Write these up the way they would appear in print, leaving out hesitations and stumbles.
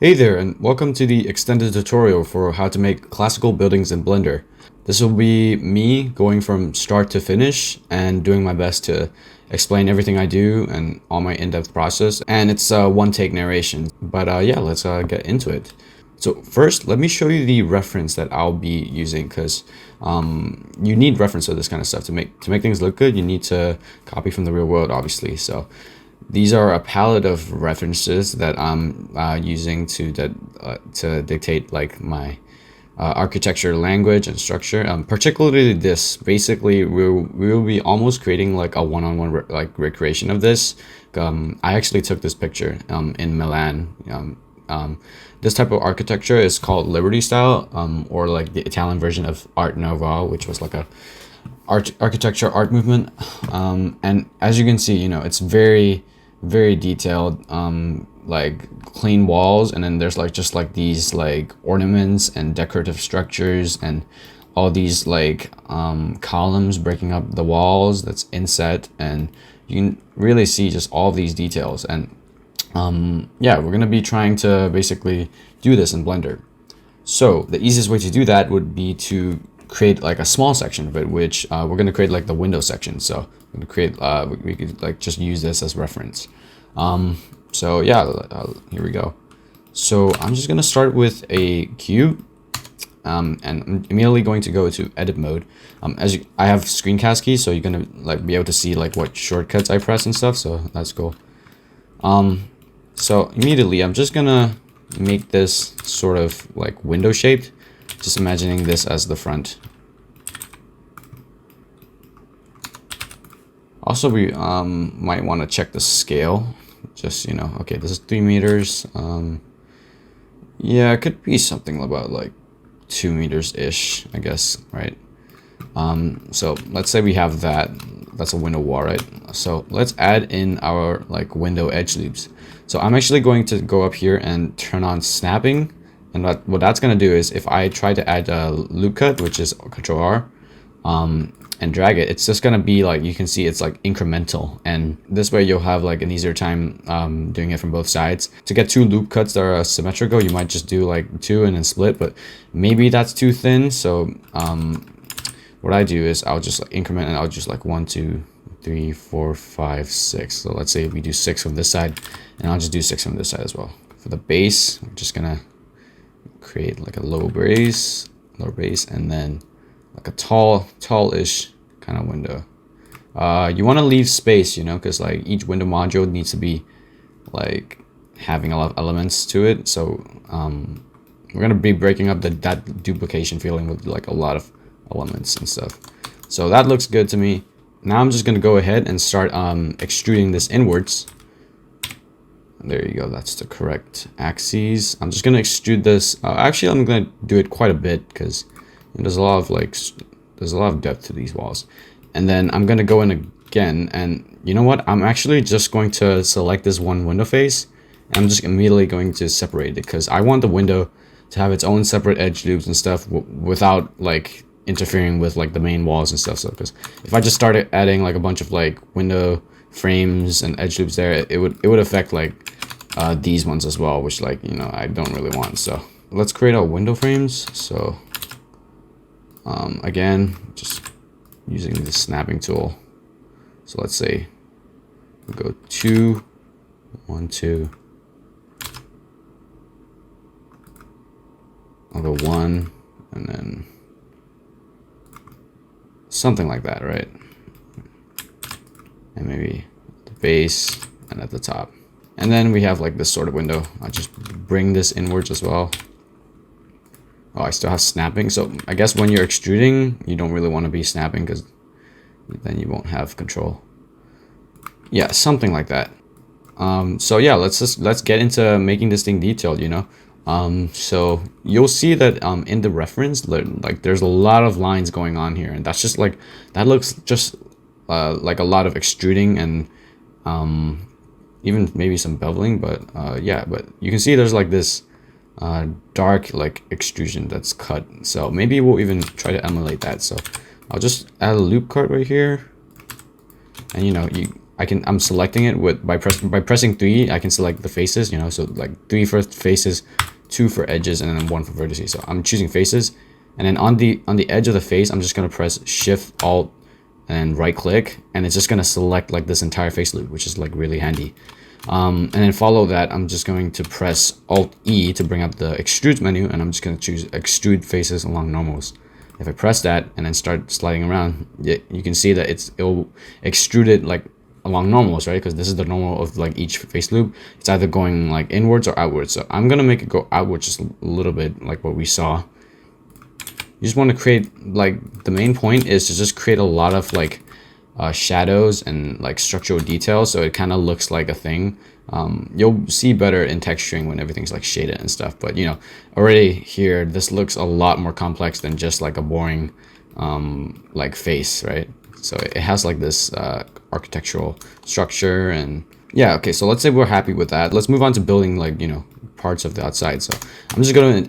Hey there, and welcome to the extended tutorial for how to make classical buildings in Blender. This will be me going from start to finish and doing my best to explain everything I do and all my in-depth process. And it's a one-take narration. But yeah, let's get into it. So first, let me show you the reference that I'll be using, because you need reference for this kind of stuff to make things look good. You need to copy from the real world, obviously. So these are a palette of references that I'm using to dictate like my architecture language and structure. Particularly this. Basically, we will be almost creating like a one-on-one recreation of this. I actually took this picture in Milan. This type of architecture is called Liberty style, or like the Italian version of Art Nouveau, which was like a architecture art movement. And as you can see, you know, it's very detailed, like clean walls, and then there's like just like these like ornaments and decorative structures and all these like columns breaking up the walls that's inset, and you can really see just all these details. And yeah, we're gonna be trying to basically do this in Blender. So the easiest way to do that would be to create like a small section of it, which we're gonna create like the window section. So I'm gonna create we could like just use this as reference. So yeah, here we go. So I'm just gonna start with a cube, and I'm immediately going to go to edit mode. I have screencast keys, so you're gonna like be able to see like what shortcuts I press and stuff. So that's cool. So immediately I'm just gonna make this sort of like window shaped, just imagining this as the front. Also, we might want to check the scale, just, you know, okay, this is 3 meters. Yeah, it could be something about like 2 meters ish, I guess, right? So let's say we have that's a window wall, right? So let's add in our like window edge loops. So I'm actually going to go up here and turn on snapping, and what that's going to do is if I try to add a loop cut, which is Control R, and drag it, it's just going to be like, you can see it's like incremental, and this way you'll have like an easier time doing it from both sides. To get 2 loop cuts that are symmetrical, you might just do like 2 and then split, but maybe that's too thin. So what I do is I'll just like increment, and I'll just like 1 2 3 4 5 6. So let's say we do 6 from this side, and I'll just do 6 from this side as well. For the base, I'm just gonna create like a lower base, and then like a tallish kind of window. You want to leave space, you know, because like each window module needs to be like having a lot of elements to it. So we're gonna be breaking up that duplication feeling with like a lot of elements and stuff. So that looks good to me. Now I'm just gonna go ahead and start extruding this inwards. There you go, that's the correct axes. I'm just gonna extrude this. Actually, I'm gonna do it quite a bit because there's a lot of depth to these walls. And then I'm gonna go in again, and you know what? I'm actually just going to select this one window face, and I'm just immediately going to separate it because I want the window to have its own separate edge loops and stuff without like interfering with like the main walls and stuff. So because if I just started adding like a bunch of like window frames and edge loops there, it would affect like these ones as well, which, like, you know, I don't really want. So let's create our window frames. So again, just using the snapping tool. So let's say we'll go 2 1 2. I'll go 1, and then something like that, right? And maybe the base and at the top. And then we have like this sort of window. I just bring this inwards as well. Oh, I still have snapping. So I guess when you're extruding, you don't really want to be snapping because then you won't have control. Yeah, something like that. So yeah, let's get into making this thing detailed, you know. So you'll see that in the reference, like there's a lot of lines going on here, and that's just like, that looks just like a lot of extruding and even maybe some beveling, but yeah, but you can see there's like this dark like extrusion that's cut. So maybe we'll even try to emulate that. So I'll just add a loop cut right here, and you know, I'm selecting it with by pressing 3. I can select the faces, you know, so like 3 for faces, 2 for edges, and then 1 for vertices. So I'm choosing faces, and then on the edge of the face, I'm just gonna press Shift Alt and right click, and it's just gonna select like this entire face loop, which is like really handy. And then follow that, I'm just going to press Alt E to bring up the extrude menu, and I'm just going to choose extrude faces along normals. If I press that and then start sliding around, you can see that it'll extrude it like along normals, right? Because this is the normal of like each face loop. It's either going like inwards or outwards. So I'm gonna make it go outwards just a little bit, like what we saw. You just want to create, like, the main point is to just create a lot of like shadows and like structural details, so it kind of looks like a thing. You'll see better in texturing when everything's like shaded and stuff, but you know, already here this looks a lot more complex than just like a boring like face, right? So it has like this architectural structure. And yeah, okay, so let's say we're happy with that. Let's move on to building, like, you know, parts of the outside. So I'm just going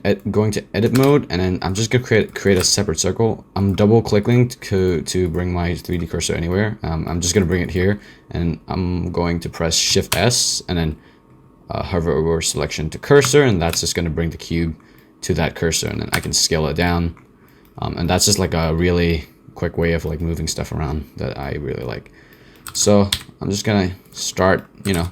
to edit mode, and then I'm just gonna create a separate circle. I'm double clicking to bring my 3D cursor anywhere. I'm just gonna bring it here, and I'm going to press Shift S and then hover over selection to cursor, and that's just gonna bring the cube to that cursor, and then I can scale it down. And that's just like a really quick way of like moving stuff around that I really like. So I'm just gonna start, you know,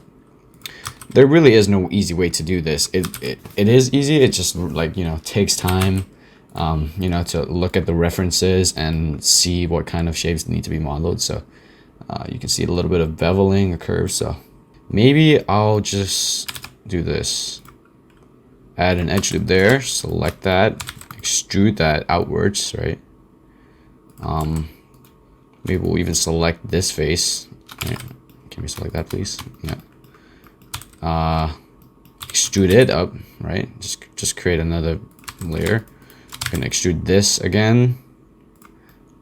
there really is no easy way to do this. It is easy. It just, like, you know, takes time, you know, to look at the references and see what kind of shapes need to be modeled. So you can see a little bit of beveling, a curve. So maybe I'll just do this. Add an edge loop there. Select that. Extrude that outwards, right? Maybe we'll even select this face. Right. Can we select that, please? Yeah. Extrude it up, right? Just create another layer. I'm gonna extrude this again.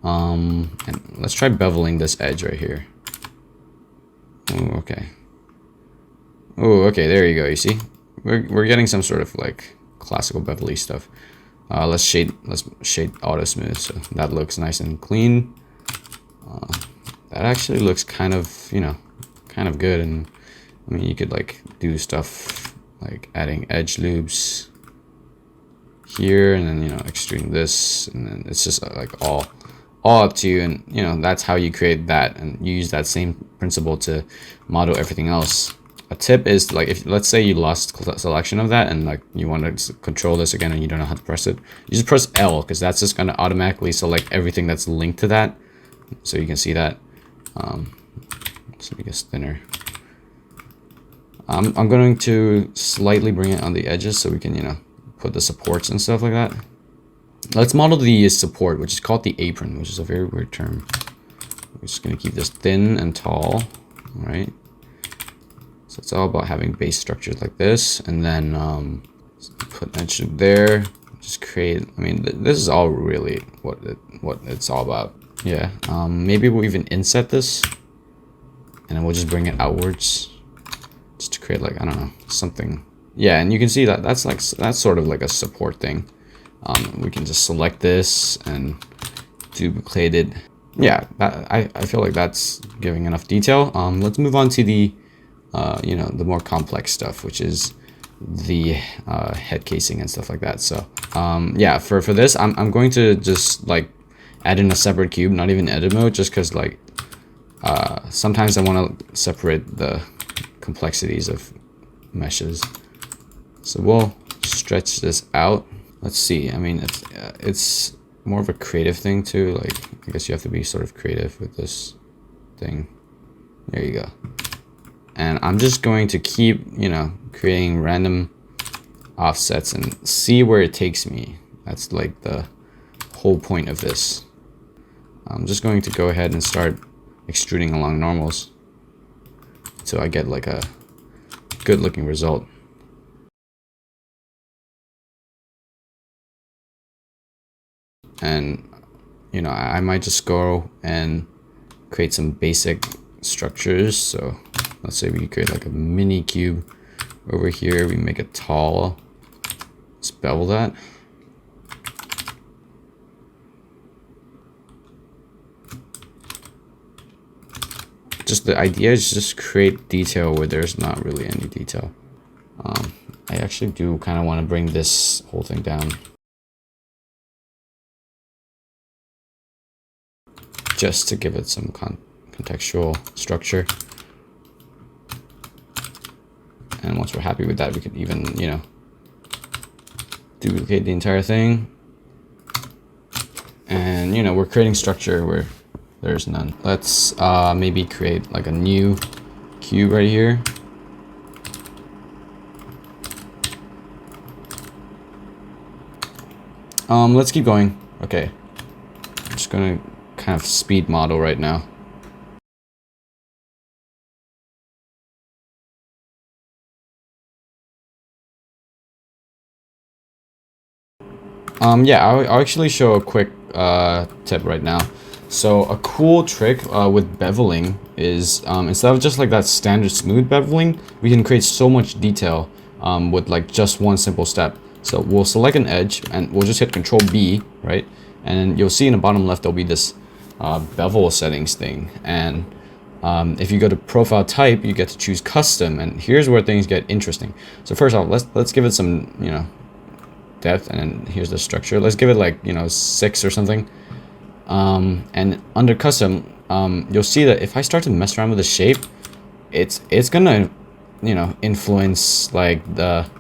And let's try beveling this edge right here. Oh, okay. Oh, okay, there you go. You see, we're getting some sort of like classical bevelly stuff. Let's shade auto smooth, so that looks nice and clean. That actually looks kind of, you know, kind of good. And I mean, you could like do stuff like adding edge loops here, and then, you know, extruding this, and then it's just like all up to you. And you know, that's how you create that, and you use that same principle to model everything else. A tip is, like, if let's say you lost selection of that and like you want to control this again and you don't know how to press it, you just press L, because that's just going to automatically select everything that's linked to that, so you can see that. Let's make this thinner. I'm going to slightly bring it on the edges so we can, you know, put the supports and stuff like that. Let's model the support, which is called the apron, which is a very weird term. We're just going to keep this thin and tall, right? So it's all about having base structures like this, and then put an edge there. Just create. I mean, this is all really what it's all about. Yeah. Maybe we'll even inset this, and then we'll just bring it outwards, just to create, like, I don't know, something. Yeah, and you can see that that's sort of like a support thing. We can just select this and duplicate it. Yeah, I feel like that's giving enough detail. Let's move on to the you know, the more complex stuff, which is the head casing and stuff like that. So yeah, for this, I'm going to just like add in a separate cube, not even edit mode, just because like sometimes I want to separate the complexities of meshes. So we'll stretch this out. Let's see. I mean, it's more of a creative thing too. Like, I guess you have to be sort of creative with this thing. There you go. And I'm just going to keep, you know, creating random offsets and see where it takes me. That's like the whole point of this. I'm just going to go ahead and start extruding along normals so I get like a good looking result. And, you know, I might just go and create some basic structures. So let's say we create like a mini cube over here. We make it tall. Let's bevel that. just the idea is just create detail where there's not really any detail. I actually do kind of want to bring this whole thing down, just to give it some contextual structure. And once we're happy with that, we could even, you know, duplicate the entire thing. And, you know, we're creating structure where there's none. Let's maybe create like a new cube right here. Let's keep going. Okay. I'm just gonna kind of speed model right now. Yeah, I'll actually show a quick tip right now. So a cool trick with beveling is instead of just like that standard smooth beveling, we can create so much detail with like just one simple step. So we'll select an edge and we'll just hit Control B, right? And you'll see in the bottom left there'll be this bevel settings thing. And if you go to profile type, you get to choose custom. And here's where things get interesting. So first off, let's give it some, you know, depth, and then here's the structure. Let's give it like, you know, 6 or something. And under custom, you'll see that if I start to mess around with the shape, it's gonna, you know, influence like the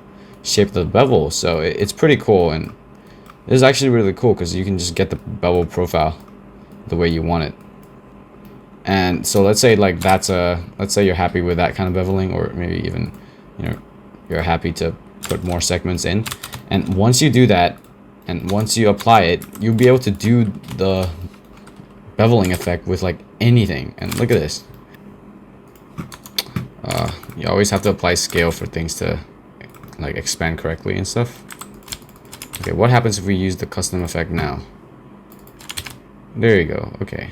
shape of the bevel. So it's pretty cool, and this is actually really cool because you can just get the bevel profile the way you want it. And so let's say like let's say you're happy with that kind of beveling, or maybe even, you know, you're happy to put more segments in. And once you do that, and once you apply it, you'll be able to do the beveling effect with like anything. And look at this. You always have to apply scale for things to like expand correctly and stuff. Okay, what happens if we use the custom effect now? There you go. Okay.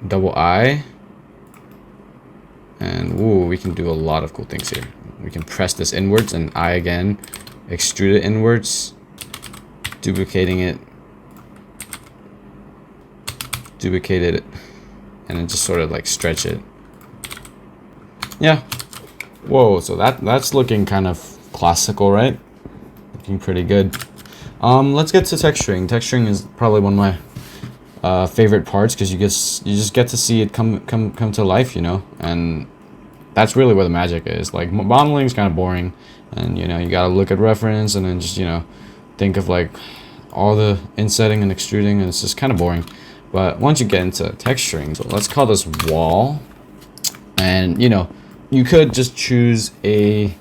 Double I. And ooh, we can do a lot of cool things here. We can press this inwards, and I again, extrude it inwards, duplicating it, duplicate it, and then just sort of like stretch it. Yeah. Whoa, so that's looking kind of classical, right? Looking pretty good. Let's get to texturing. Texturing is probably one of my favorite parts, because you just get to see it come to life, you know, and that's really where the magic is. Like, modeling is kind of boring, and you know, you gotta look at reference and then just, you know, think of like all the insetting and extruding, and it's just kind of boring. But once you get into texturing, so let's call this wall, and you know, you could just choose a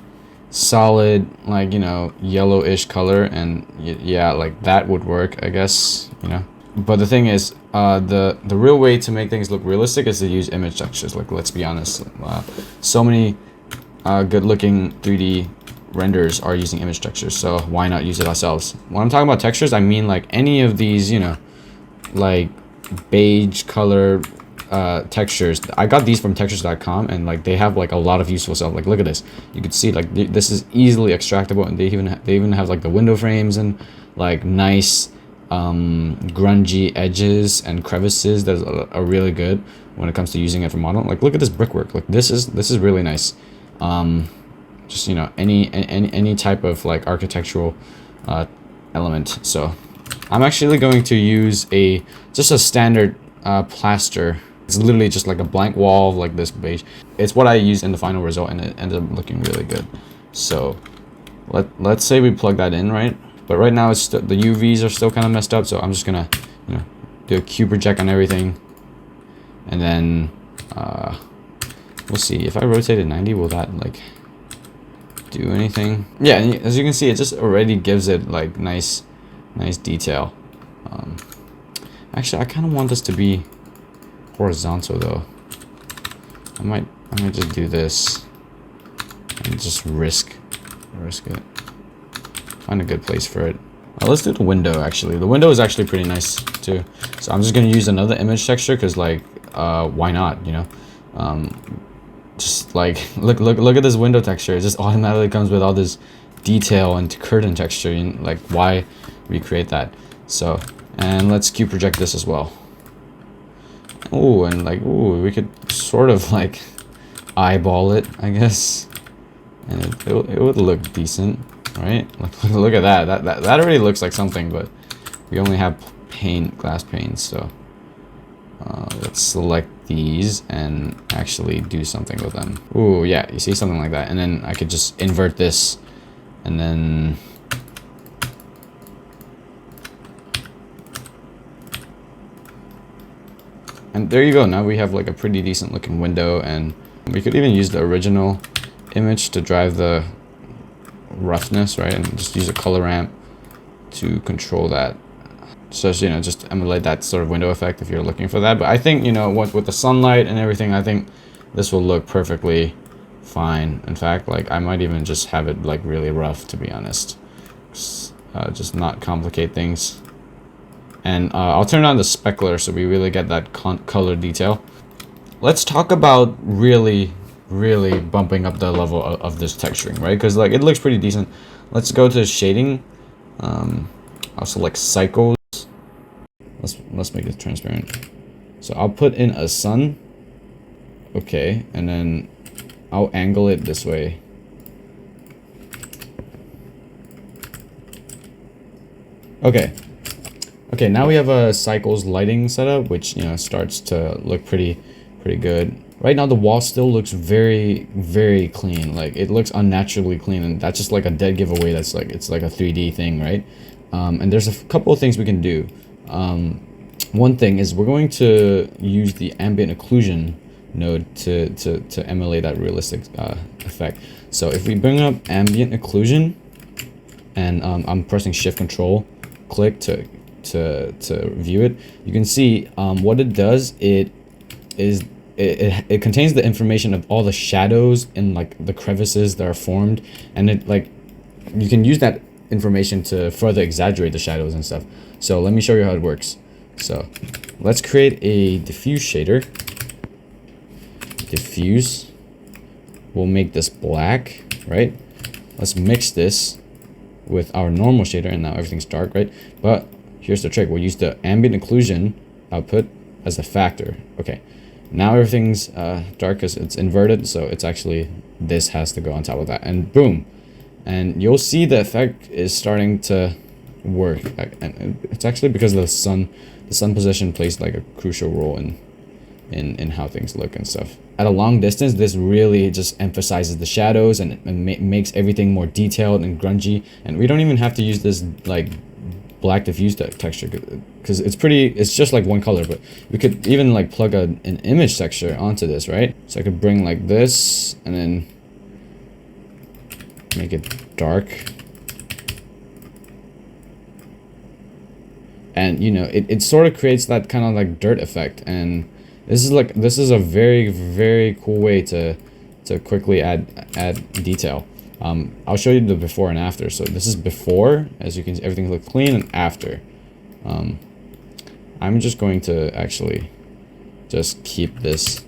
solid, like, you know, yellowish color, and yeah, like that would work, I guess, you know. But the thing is, the real way to make things look realistic is to use image textures. Like, let's be honest, so many good-looking 3D renders are using image textures, so why not use it ourselves? When I'm talking about textures, I mean like any of these, you know, like beige color textures. I got these from textures.com, and like they have like a lot of useful stuff. Like, look at this. You could see like this is easily extractable, and they even have like the window frames and like nice grungy edges and crevices that are really good when it comes to using it for modeling. Like, look at this brickwork. Like, this is really nice. Just, you know, any type of like architectural element. So I'm actually going to use just a standard plaster. It's literally just like a blank wall, like this beige. It's what I used in the final result, and it ended up looking really good. So let's say we plug that in, right? But right now it's the UVs are still kind of messed up, so I'm just gonna, you know, do a cube project on everything, and then we'll see if I rotate it 90, will that like do anything? Yeah, and as you can see, it just already gives it like nice detail. Actually, I kind of want this to be horizontal though. I might just do this and just risk it. Find a good place for it. Let's do the window. Actually, the window is actually pretty nice too. So I'm just gonna use another image texture, because like why not, you know? Just like look at this window texture. It just automatically comes with all this detail and curtain texture, and like, why recreate that? So, and let's cube project this as well. Oh, and like, ooh, we could sort of like eyeball it, I guess, and it would look decent, right? Look at that. That already looks like something, but we only have glass panes, so let's select these and actually do something with them. Ooh, yeah, you see something like that, and then I could just invert this, and then there you go. Now we have like a pretty decent looking window, and we could even use the original image to drive the roughness, right? And just use a color ramp to control that. So, you know, just emulate that sort of window effect if you're looking for that. But I think, you know, with the sunlight and everything, I think this will look perfectly fine. In fact, like, I might even just have it like really rough, to be honest. Just not complicate things. And I'll turn on the specular so we really get that color detail. Let's talk about really bumping up the level of this texturing, right? Because like it looks pretty decent. Let's go to shading. I'll select cycles. Let's make it transparent. So I'll put in a sun. Okay, and then I'll angle it this way. Okay. Okay, now we have a cycles lighting setup, which, you know, starts to look pretty good. Right now the wall still looks very clean. Like it looks unnaturally clean, and that's just like a dead giveaway. That's like, it's like a 3D thing, right? And there's a couple of things we can do. One thing is we're going to use the ambient occlusion node to emulate that realistic effect. So if we bring up ambient occlusion, and I'm pressing shift control click to view it, you can see what it does. It contains the information of all the shadows and like the crevices that are formed, and it like you can use that information to further exaggerate the shadows and stuff. So let me show you how it works. So let's create a diffuse shader. Diffuse. We'll make this black, right? Let's mix this with our normal shader, and now everything's dark, right? But here's the trick. We'll use the ambient occlusion output as a factor. Okay, now everything's dark because it's inverted, so it's actually, this has to go on top of that, and boom. And you'll see the effect is starting to work, and it's actually because of the sun. The sun position plays like a crucial role in how things look and stuff. At a long distance, this really just emphasizes the shadows and makes everything more detailed and grungy. And we don't even have to use this like black diffuse texture because it's just like one color. But we could even like plug an image texture onto this, right? So I could bring like this and then make it dark. And you know, it sort of creates that kind of like dirt effect, and this is a very cool way to quickly add detail. I'll show you the before and after. So this is before, as you can see, everything looks clean, and after. I'm just going to actually just keep this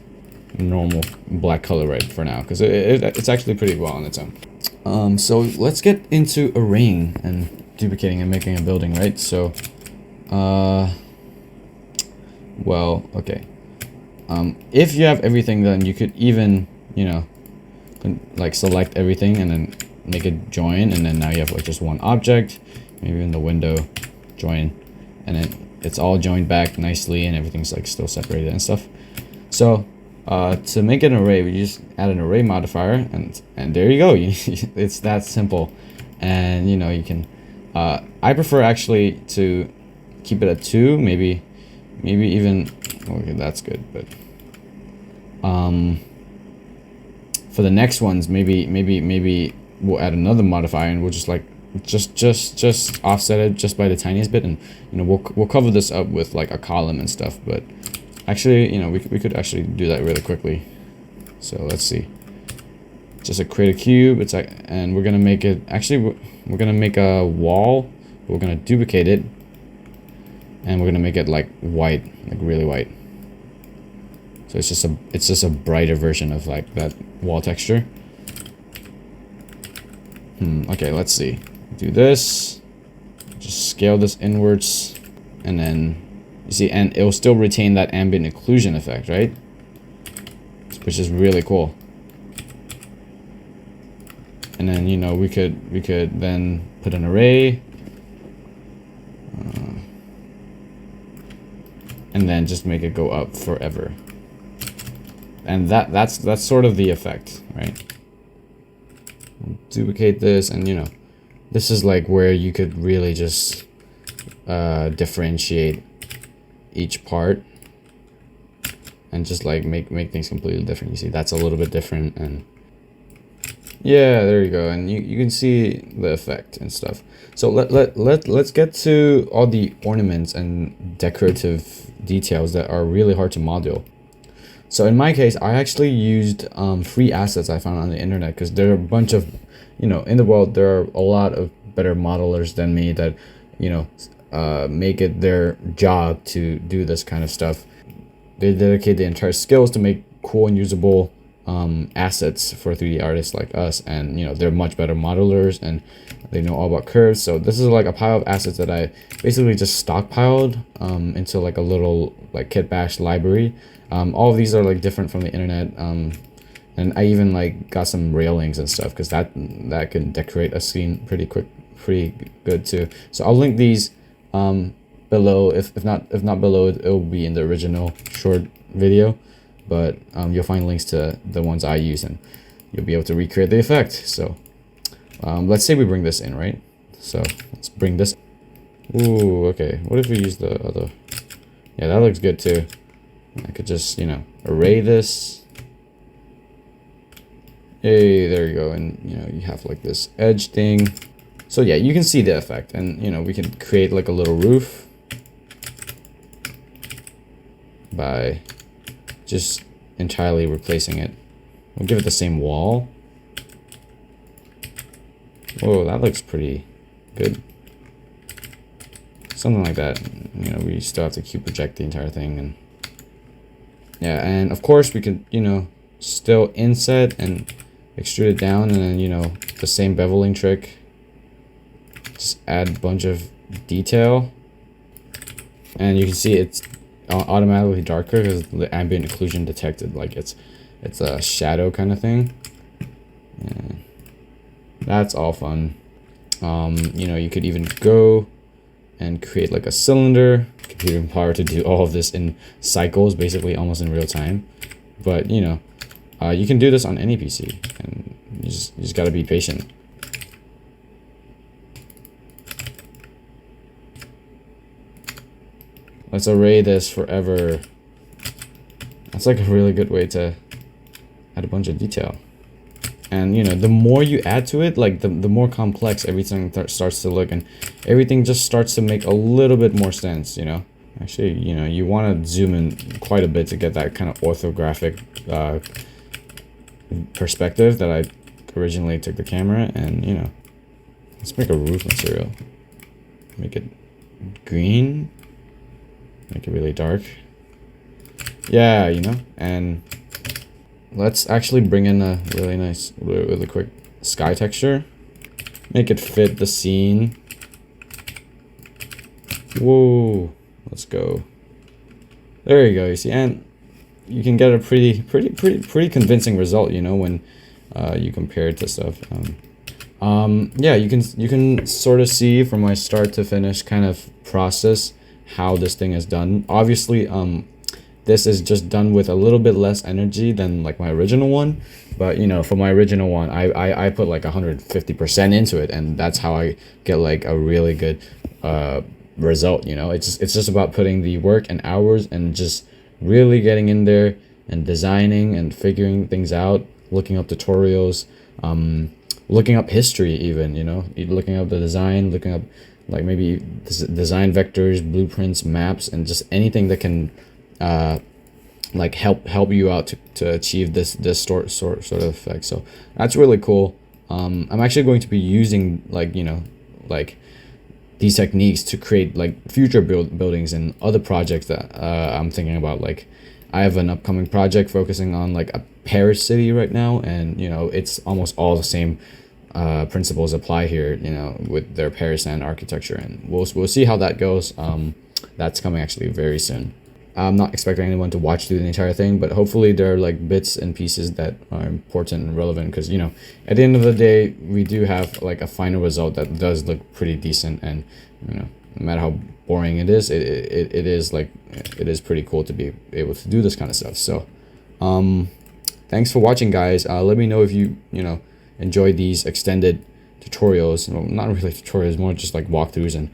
normal black color right for now, because it's actually pretty well on its own. So let's get into arraying and duplicating and making a building, right? So well, okay. If you have everything, then you could even, you know, like select everything and then make it join, and then now you have like just one object, maybe in the window, join, and then it's all joined back nicely, and everything's like still separated and stuff. So to make it an array, we just add an array modifier, and there you go. It's that simple. And you know, you can I prefer actually to keep it at 2, maybe even, okay, that's good. But for the next ones, maybe we'll add another modifier, and we'll just like just offset it just by the tiniest bit, and you know, we'll cover this up with like a column and stuff. But actually, you know, we could actually do that really quickly. So let's see, just create a cube. It's like, and we're gonna make it, actually we're gonna make a wall. We're gonna duplicate it, and we're gonna make it like white, like really white. So it's just a brighter version of like that wall texture. Okay, let's see. Do this. Just scale this inwards, and then You see, and it'll still retain that ambient occlusion effect, right? Which is really cool. And then, you know, we could then put an array, and then just make it go up forever. And that's sort of the effect, right? Duplicate this, and you know, this is like where you could really just differentiate each part and just like make things completely different. You see, that's a little bit different, and yeah, there you go, and you can see the effect and stuff. So let's get to all the ornaments and decorative details that are really hard to model. So in my case, I actually used free assets I found on the internet, because there are a bunch of, you know, in the world there are a lot of better modelers than me that, you know, make it their job to do this kind of stuff. They dedicate the entire skills to make cool and usable assets for 3D artists like us, and you know, they're much better modelers and they know all about curves. So this is like a pile of assets that I basically just stockpiled into like a little like kit bash library. All of these are like different from the internet, and I even like got some railings and stuff, because that can decorate a scene pretty good too. So I'll link these below. If not below, it will be in the original short video, but you'll find links to the ones I use, and you'll be able to recreate the effect. So let's say we bring this in, right? So let's bring this. Ooh, okay. What if we use the other? Yeah, that looks good too. I could just, you know, array this. Hey, there you go. And, you know, you have like this edge thing. So yeah, you can see the effect. And, you know, we can create like a little roof by just entirely replacing it. We'll give it the same wall. Whoa, that looks pretty good. Something like that. You know, we still have to Q project the entire thing, and yeah, and of course we could, you know, still inset and extrude it down, and then, you know, the same beveling trick. Just add a bunch of detail, and you can see it's automatically darker because the ambient occlusion detected like it's a shadow kind of thing. Yeah. That's all fun. You know, you could even go and create like a cylinder. Computing power to do all of this in cycles, basically almost in real time. But you know, you can do this on any PC, and you just gotta be patient. Let's array this forever. That's like a really good way to add a bunch of detail. And you know, the more you add to it, like the more complex everything starts to look, and everything just starts to make a little bit more sense, you know. Actually, you know, you want to zoom in quite a bit to get that kind of orthographic perspective that I originally took the camera. And you know, let's make a roof material. Make it green. Make it really dark. Yeah, you know, and let's actually bring in a really nice, really quick sky texture. Make it fit the scene. Whoa, let's go. There you go. You see, and you can get a pretty convincing result, you know, when you compare it to stuff. Yeah, you can sort of see from my start to finish kind of process how this thing is done. Obviously, this is just done with a little bit less energy than like my original one, but you know, for my original one, I put like 150% into it, and that's how I get like a really good result. You know, it's just about putting the work and hours and just really getting in there and designing and figuring things out, looking up tutorials, looking up history even, you know, looking up the design, looking up like maybe design vectors, blueprints, maps, and just anything that can like help you out to achieve this sort of effect. So that's really cool. I'm actually going to be using like, you know, like these techniques to create like future buildings and other projects that I'm thinking about. Like I have an upcoming project focusing on like a Paris city right now, and you know, it's almost all the same principles apply here, you know, with their Paris and architecture, and we'll see how that goes. That's coming actually very soon. I'm not expecting anyone to watch through the entire thing, but hopefully there are like bits and pieces that are important and relevant, because, you know, at the end of the day, we do have like a final result that does look pretty decent. And, you know, no matter how boring it is, it is like, it is pretty cool to be able to do this kind of stuff. So thanks for watching, guys. Let me know if you enjoy these extended tutorials. Well, not really tutorials, more just like walkthroughs and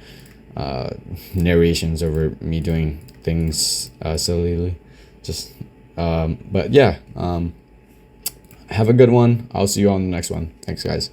narrations over me doing things sillily. Just but yeah, have a good one. I'll see you on the next one. Thanks, guys.